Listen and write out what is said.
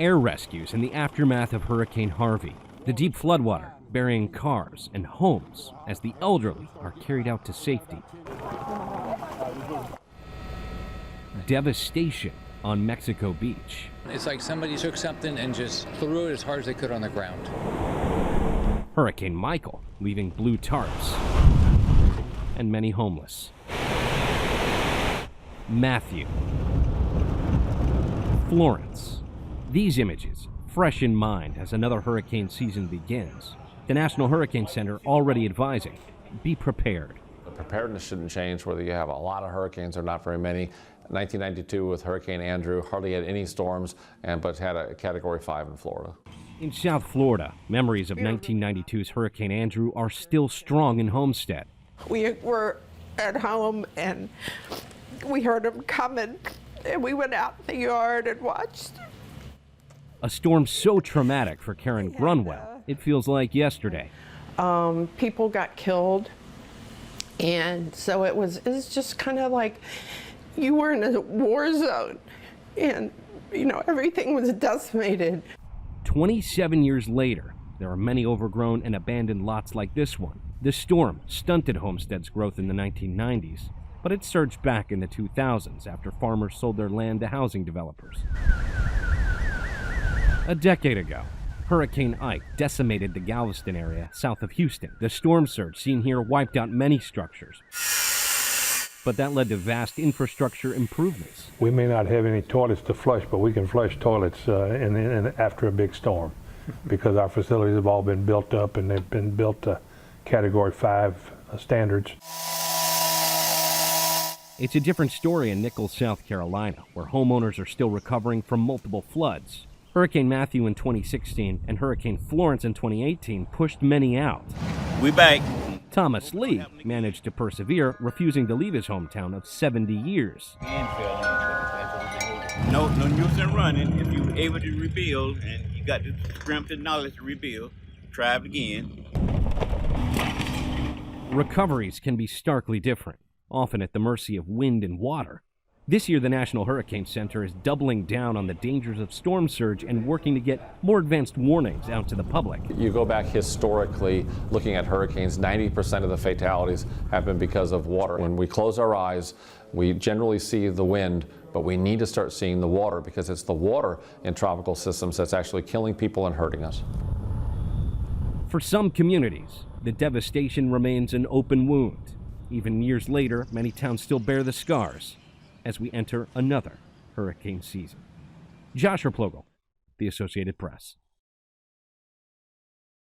Air rescues in the aftermath of Hurricane Harvey. The deep floodwater burying cars and homes as the elderly are carried out to safety. Devastation on Mexico Beach. It's like somebody took something and just threw it as hard as they could on the ground. Hurricane Michael leaving blue tarps and many homeless. Matthew. Florence. These images, fresh in mind as another hurricane season begins. The National Hurricane Center already advising, be prepared. The preparedness shouldn't change whether you have a lot of hurricanes or not very many. 1992 with Hurricane Andrew, hardly had any storms, but had a Category 5 in Florida. In South Florida, memories of 1992's Hurricane Andrew are still strong in Homestead. We were at home and we heard him coming, and we went out in the yard and watched. A storm so traumatic for KARON GRUNWELL, it feels like yesterday. People got killed, and so it was just kind of like you were in a war zone, and everything was decimated. 27 years later, there are many overgrown and abandoned lots like this one. The storm stunted Homestead's growth in the 1990s, but it surged back in the 2000s after farmers sold their land to housing developers. A decade ago, Hurricane Ike decimated the Galveston area south of Houston. The storm surge seen here wiped out many structures, but that led to vast infrastructure improvements. We may not have any toilets to flush, but we can flush toilets after a big storm because our facilities have all been built up and they've been built to Category 5 standards. It's a different story in Nichols, South Carolina, where homeowners are still recovering from multiple floods. Hurricane Matthew in 2016 and Hurricane Florence in 2018 pushed many out. We back. Thomas Lee managed to persevere, refusing to leave his hometown of 70 years. No use in running. If you're able to rebuild and you got the strength and knowledge to rebuild, try it again. Recoveries can be starkly different, often at the mercy of wind and water. This year, the National Hurricane Center is doubling down on the dangers of storm surge and working to get more advanced warnings out to the public. You go back historically, looking at hurricanes, 90% of the fatalities have been because of water. When we close our eyes, we generally see the wind, but we need to start seeing the water because it's the water in tropical systems that's actually killing people and hurting us. For some communities, the devastation remains an open wound. Even years later, many towns still bear the scars as we enter another hurricane season. Joshua Plogel, The Associated Press.